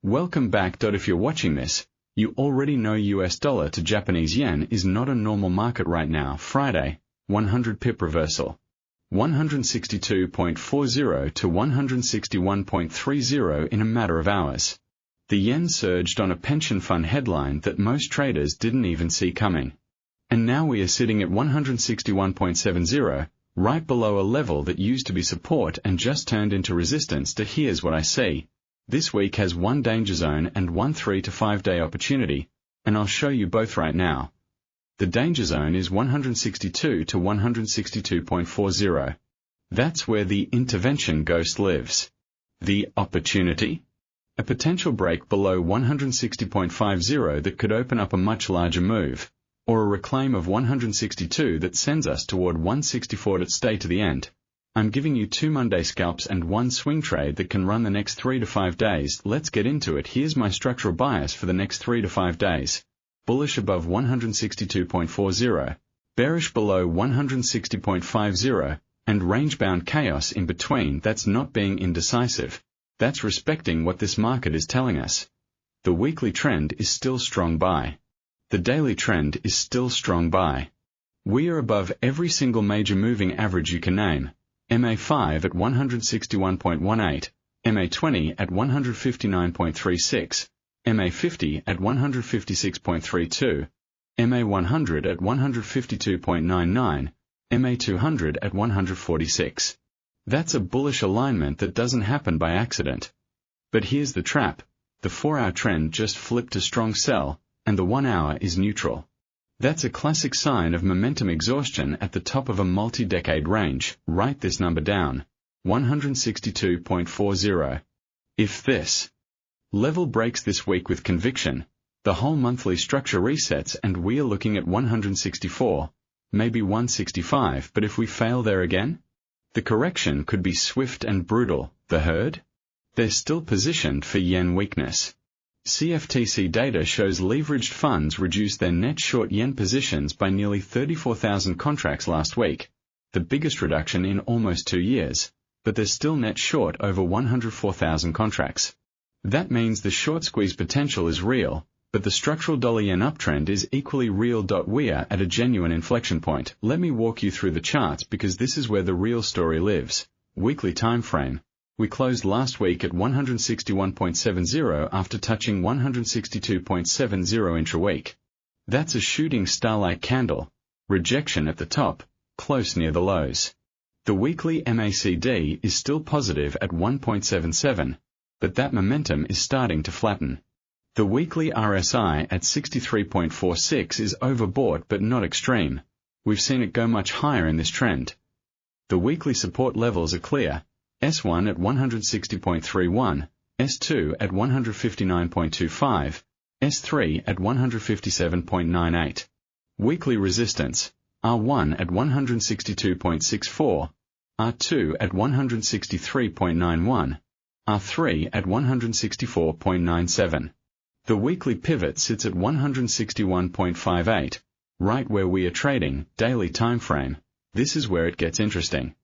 Welcome back. If you're watching this, you already know US dollar to Japanese yen is not a normal market right now. Friday, 100 pip reversal. 162.40 to 161.30 in a matter of hours. The yen surged on a pension fund headline that most traders didn't even see coming. And now we are sitting at 161.70, right below a level that used to be support and just turned into resistance. Here's what I see. This week has one danger zone and one 3 to 5 day opportunity, and I'll show you both right now. The danger zone is 162 to 162.40. That's where the intervention ghost lives. The opportunity? A potential break below 160.50 that could open up a much larger move, or a reclaim of 162 that sends us toward 164. To stay to the end, I'm giving you 2 Monday scalps and 1 swing trade that can run the next 3 to 5 days. Let's get into it. Here's my structural bias for the next 3 to 5 days. Bullish above 162.40, bearish below 160.50, and range-bound chaos in between. That's not being indecisive. That's respecting what this market is telling us. The weekly trend is still strong buy. The daily trend is still strong buy. We are above every single major moving average you can name. MA5 at 161.18, MA20 at 159.36, MA50 at 156.32, MA100 at 152.99, MA200 at 146. That's a bullish alignment that doesn't happen by accident. But here's the trap. The 4-hour trend just flipped to strong sell, and the 1 hour is neutral. That's a classic sign of momentum exhaustion at the top of a multi-decade range. Write this number down. 162.40. If this level breaks this week with conviction, the whole monthly structure resets and we are looking at 164, maybe 165. But if we fail there again, the correction could be swift and brutal. The herd? They're still positioned for yen weakness. CFTC data shows leveraged funds reduced their net short yen positions by nearly 34,000 contracts last week, the biggest reduction in almost 2 years, but they're still net short over 104,000 contracts. That means the short squeeze potential is real, but the structural dollar-yen uptrend is equally real. We are at a genuine inflection point. Let me walk you through the charts because this is where the real story lives. Weekly time frame. We closed last week at 161.70 after touching 162.70 intra-week. That's a shooting star-like candle. Rejection at the top, close near the lows. The weekly MACD is still positive at 1.77, but that momentum is starting to flatten. The weekly RSI at 63.46 is overbought but not extreme. We've seen it go much higher in this trend. The weekly support levels are clear. S1 at 160.31, S2 at 159.25, S3 at 157.98. Weekly resistance, R1 at 162.64, R2 at 163.91, R3 at 164.97. The weekly pivot sits at 161.58, right where we are trading. Daily time frame. This is where it gets interesting.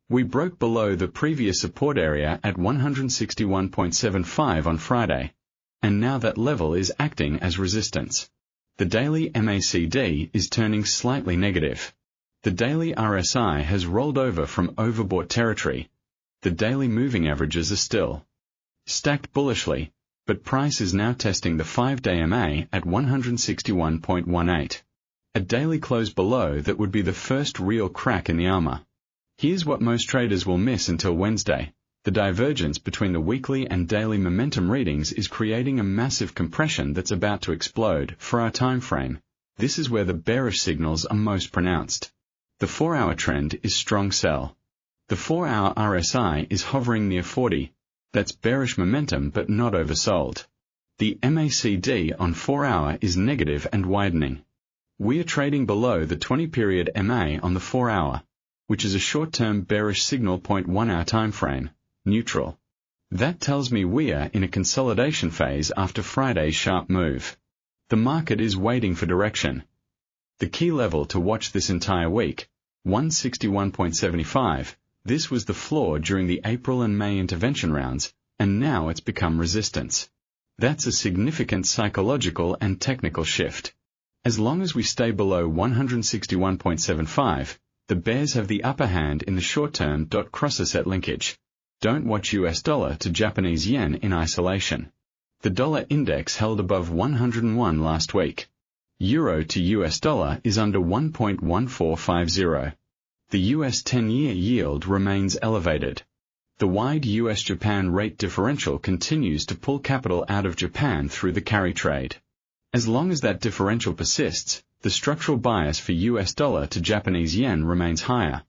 We broke below the previous support area at 161.75 on Friday, and now that level is acting as resistance. The daily MACD is turning slightly negative. The daily RSI has rolled over from overbought territory. The daily moving averages are still stacked bullishly, but price is now testing the 5-day MA at 161.18. A daily close below that would be the first real crack in the armor. Here's what most traders will miss until Wednesday. The divergence between the weekly and daily momentum readings is creating a massive compression that's about to explode. For our time frame, this is where the bearish signals are most pronounced. The 4-hour trend is strong sell. The 4-hour RSI is hovering near 40. That's bearish momentum but not oversold. The MACD on 4-hour is negative and widening. We are trading below the 20-period MA on the 4-hour. Which is a short-term bearish signal. 1-hour time frame, neutral. That tells me we are in a consolidation phase after Friday's sharp move. The market is waiting for direction. The key level to watch this entire week, 161.75, this was the floor during the April and May intervention rounds, and now it's become resistance. That's a significant psychological and technical shift. As long as we stay below 161.75, the bears have the upper hand in the short term. Cross-asset linkage. Don't watch US dollar to Japanese yen in isolation. The dollar index held above 101 last week. Euro to US dollar is under 1.1450. The US 10-year yield remains elevated. The wide US-Japan rate differential continues to pull capital out of Japan through the carry trade. As long as that differential persists, the structural bias for US dollar to Japanese yen remains higher.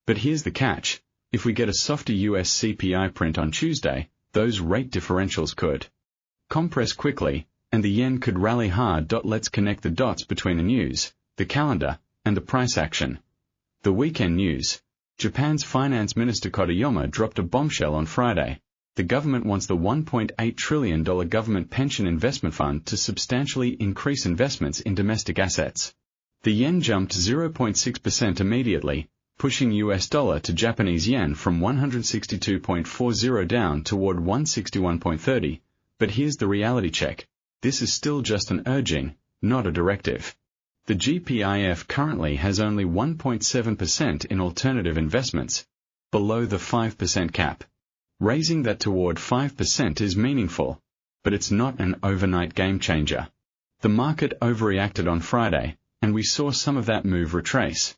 But here's the catch. If we get a softer US CPI print on Tuesday, those rate differentials could compress quickly, and the yen could rally hard. Let's connect the dots between the news, the calendar, and the price action. The weekend news. Japan's Finance Minister Kotoyama dropped a bombshell on Friday. The government wants the $1.8 trillion government pension investment fund to substantially increase investments in domestic assets. The yen jumped 0.6% immediately, pushing US dollar to Japanese yen from 162.40 down toward 161.30. But here's the reality check. This is still just an urging, not a directive. The GPIF currently has only 1.7% in alternative investments, below the 5% cap. Raising that toward 5% is meaningful, but it's not an overnight game changer. The market overreacted on Friday, and we saw some of that move retrace.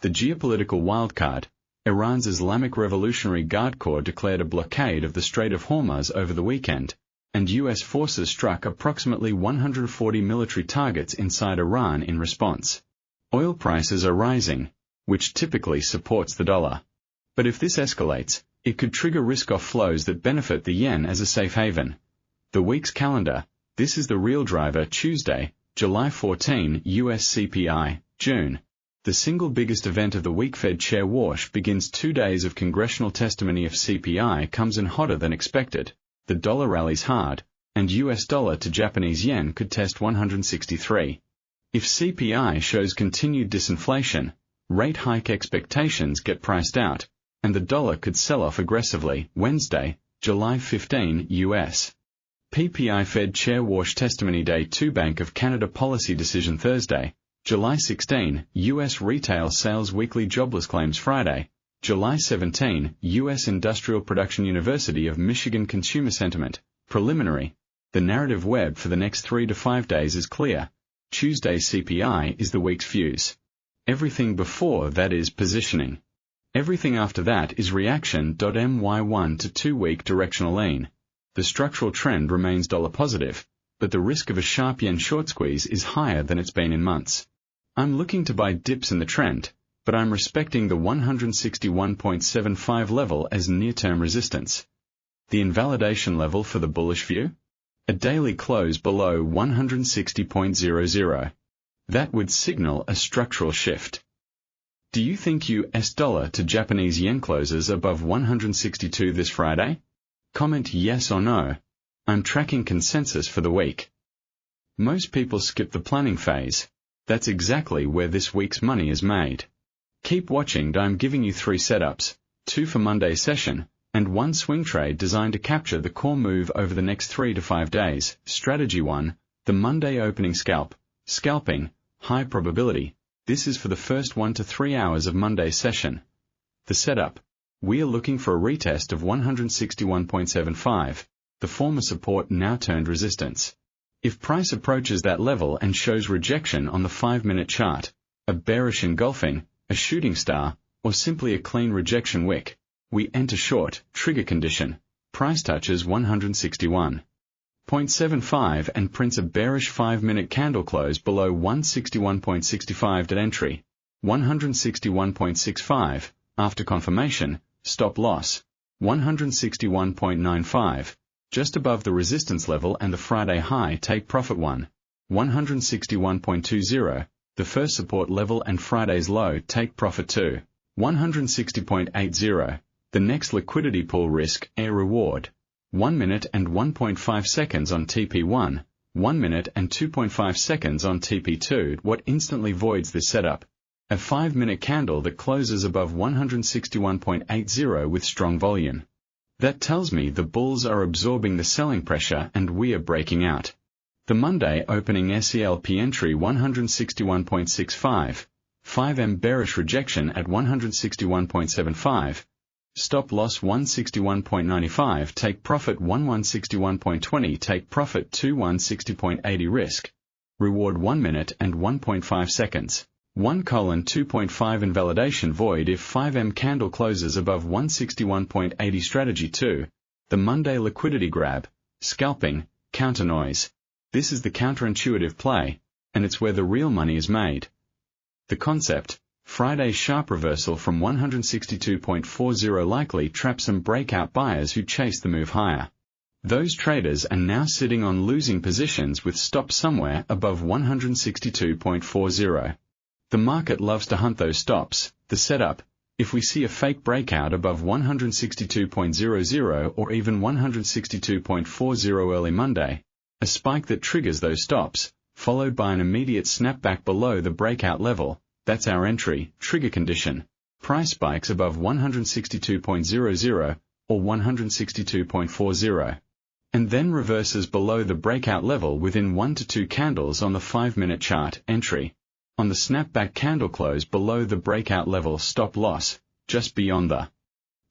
The geopolitical wildcard, Iran's Islamic Revolutionary Guard Corps declared a blockade of the Strait of Hormuz over the weekend, and U.S. forces struck approximately 140 military targets inside Iran in response. Oil prices are rising, which typically supports the dollar. But if this escalates, it could trigger risk-off flows that benefit the yen as a safe haven. The week's calendar. This is the real driver. Tuesday, July 14, US CPI, June. The single biggest event of the week. Fed Chair Warsh begins 2 days of congressional testimony. If CPI comes in hotter than expected, the dollar rallies hard, and US dollar to Japanese yen could test 163. If CPI shows continued disinflation, rate hike expectations get priced out, and the dollar could sell off aggressively. Wednesday, July 15, US. PPI Fed Chair Warsh Testimony Day 2 Bank of Canada Policy Decision Thursday, July 16, US Retail Sales Weekly Jobless Claims Friday, July 17, U.S. Industrial Production University of Michigan Consumer Sentiment, Preliminary. The narrative web for the next 3 to 5 days is clear. Tuesday CPI is the week's fuse. Everything before that is positioning. Everything after that is reaction. My 1 to 2 week directional lean. The structural trend remains dollar positive, but the risk of a sharp yen short squeeze is higher than it's been in months. I'm looking to buy dips in the trend, but I'm respecting the 161.75 level as near-term resistance. The invalidation level for the bullish view? A daily close below 160.00. That would signal a structural shift. Do you think US dollar to Japanese yen closes above 162 this Friday? Comment yes or no. I'm tracking consensus for the week. Most people skip the planning phase. That's exactly where this week's money is made. Keep watching. I'm giving you 3 setups, 2 for Monday's session, and 1 swing trade designed to capture the core move over the next 3 to 5 days. Strategy 1, the Monday opening scalp, scalping, high probability. This is for the first 1 to 3 hours of Monday's session. The setup. We are looking for a retest of 161.75, the former support now turned resistance. If price approaches that level and shows rejection on the 5-minute chart, a bearish engulfing, a shooting star, or simply a clean rejection wick, we enter short, trigger condition, price touches 161.75 and prints a bearish 5-minute candle close below 161.65 at entry, 161.65, after confirmation, stop loss, 161.95, just above the resistance level and the Friday high. Take profit 1, 161.20, the first support level and Friday's low. Take profit 2, 160.80, the next liquidity pool risk. A reward, 1 minute and 1.5 seconds on TP1, 1 minute and 2.5 seconds on TP2. What instantly voids this setup? A 5-minute candle that closes above 161.80 with strong volume. That tells me the bulls are absorbing the selling pressure and we are breaking out. The Monday opening SCLP entry 161.65, 5M bearish rejection at 161.75, stop loss 161.95, take profit 1161.20, take profit 2160.80 risk. Reward 1 minute and 1.5 seconds. 1:2.5 invalidation void if 5M candle closes above 161.80. Strategy 2. The Monday liquidity grab, scalping, counter noise. This is the counterintuitive play, and it's where the real money is made. The concept, Friday's sharp reversal from 162.40 likely traps some breakout buyers who chase the move higher. Those traders are now sitting on losing positions with stops somewhere above 162.40. The market loves to hunt those stops. The setup, if we see a fake breakout above 162.00 or even 162.40 early Monday, a spike that triggers those stops, followed by an immediate snapback below the breakout level, that's our entry, trigger condition. Price spikes above 162.00 or 162.40. And then reverses below the breakout level within 1 to 2 candles on the 5-minute chart, entry. On the snapback candle close below the breakout level, stop loss, just beyond the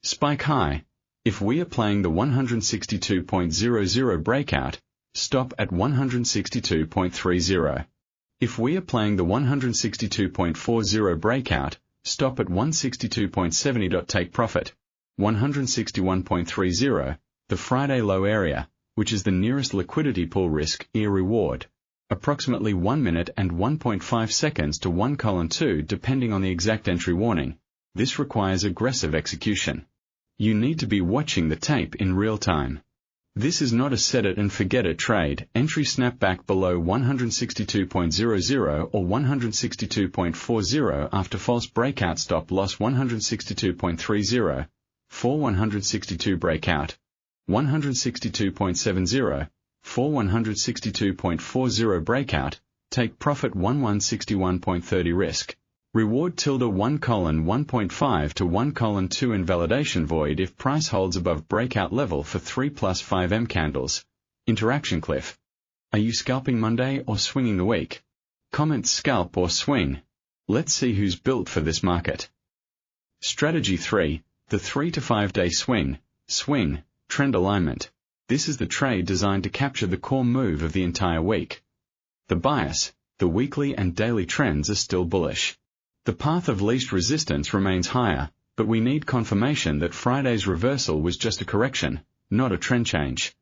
spike high. If we are playing the 162.00 breakout, stop at 162.30. If we are playing the 162.40 breakout, stop at 162.70. Take profit 161.30, the Friday low area, which is the nearest liquidity pool risk, reward. Approximately 1 minute and 1.5 seconds to 1:2 depending on the exact entry warning. This requires aggressive execution. You need to be watching the tape in real time. This is not a set it and forget it trade. Entry snapback below 162.00 or 162.40 after false breakout, stop loss 162.30, for 162 breakout, 162.70, for 162.40 breakout, take profit 1161.30 risk. Reward (1:1.5 to 1:2 invalidation void if price holds above breakout level for 3 plus 5M candles. Interaction cliff. Are you scalping Monday or swinging the week? Comment scalp or swing. Let's see who's built for this market. Strategy 3. The 3 to 5 day swing, trend alignment. This is the trade designed to capture the core move of the entire week. The bias, the weekly and daily trends are still bullish. The path of least resistance remains higher, but we need confirmation that Friday's reversal was just a correction, not a trend change.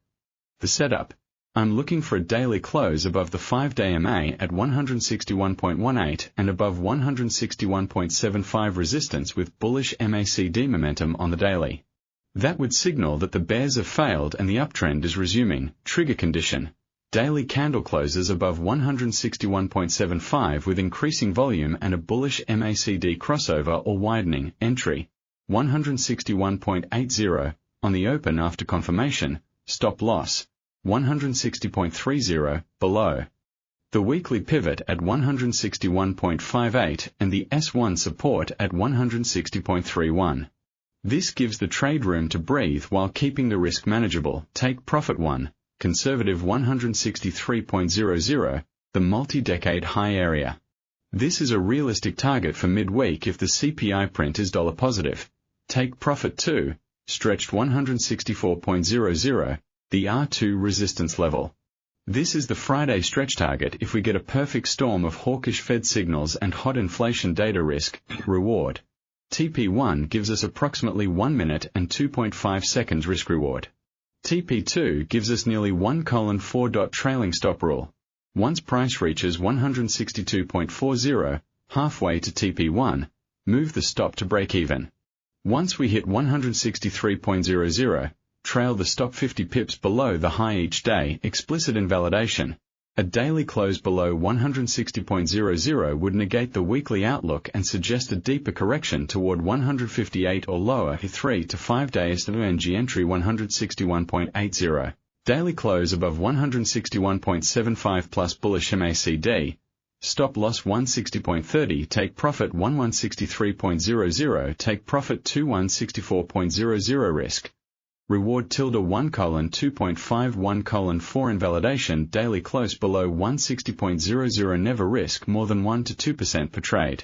The setup. I'm looking for a daily close above the 5-day MA at 161.18 and above 161.75 resistance with bullish MACD momentum on the daily. That would signal that the bears have failed and the uptrend is resuming. Trigger condition. Daily candle closes above 161.75 with increasing volume and a bullish MACD crossover or widening. Entry. 161.80, on the open after confirmation, stop loss. 160.30, below. The weekly pivot at 161.58 and the S1 support at 160.31. This gives the trade room to breathe while keeping the risk manageable. Take profit 1, conservative 163.00, the multi-decade high area. This is a realistic target for midweek if the CPI print is dollar positive. Take profit 2, stretched 164.00, the R2 resistance level. This is the Friday stretch target if we get a perfect storm of hawkish Fed signals and hot inflation data risk, reward. TP1 gives us approximately 1 minute and 2.5 seconds risk reward. TP2 gives us nearly 1:4. Trailing stop rule. Once price reaches 162.40, halfway to TP1, move the stop to break even. Once we hit 163.00, trail the stop 50 pips below the high each day. Explicit invalidation. A daily close below 160.00 would negate the weekly outlook and suggest a deeper correction toward 158 or lower. 3 to 5 days NG entry 161.80. Daily close above 161.75 plus bullish MACD. Stop loss 160.30. Take profit 1163.00. Take profit 2164.00 risk. Reward ~1:2.51:4 invalidation daily close below 160.00 never risk more than 1 to 2% per trade.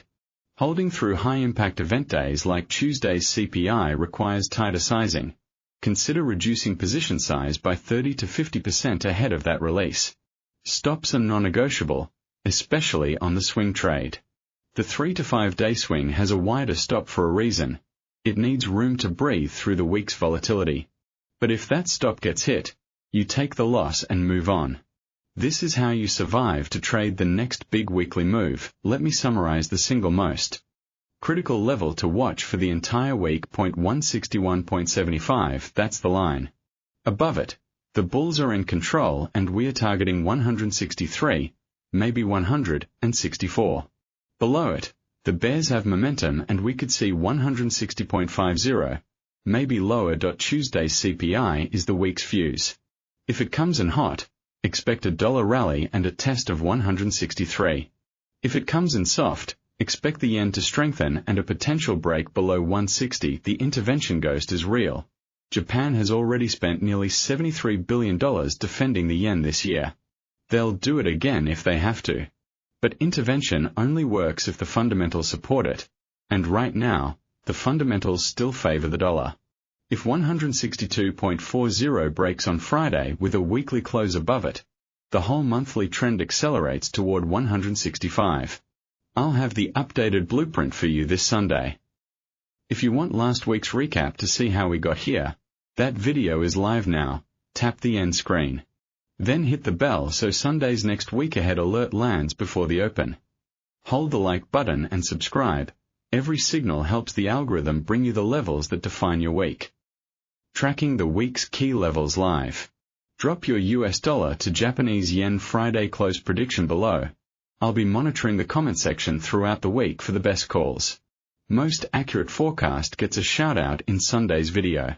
Holding through high-impact event days like Tuesday's CPI requires tighter sizing. Consider reducing position size by 30 to 50% ahead of that release. Stops are non-negotiable, especially on the swing trade. The 3 to 5 day swing has a wider stop for a reason. It needs room to breathe through the week's volatility. But if that stop gets hit, you take the loss and move on. This is how you survive to trade the next big weekly move. Let me summarize the single most critical level to watch for the entire week. 161.75, that's the line. Above it, the bulls are in control and we are targeting 163, maybe 164. Below it, the bears have momentum and we could see 160.50, maybe lower. Tuesday's CPI is the week's fuse. If it comes in hot, expect a dollar rally and a test of 163. If it comes in soft, expect the yen to strengthen and a potential break below 160. The intervention ghost is real. Japan has already spent nearly $73 billion defending the yen this year. They'll do it again if they have to. But intervention only works if the fundamentals support it, and right now, the fundamentals still favor the dollar. If 162.40 breaks on Friday with a weekly close above it, the whole monthly trend accelerates toward 165. I'll have the updated blueprint for you this Sunday. If you want last week's recap to see how we got here, that video is live now. Tap the end screen. Then hit the bell so Sunday's next week ahead alert lands before the open. Hold the like button and subscribe. Every signal helps the algorithm bring you the levels that define your week. Tracking the week's key levels live. Drop your US dollar to Japanese yen Friday close prediction below. I'll be monitoring the comment section throughout the week for the best calls. Most accurate forecast gets a shout out in Sunday's video.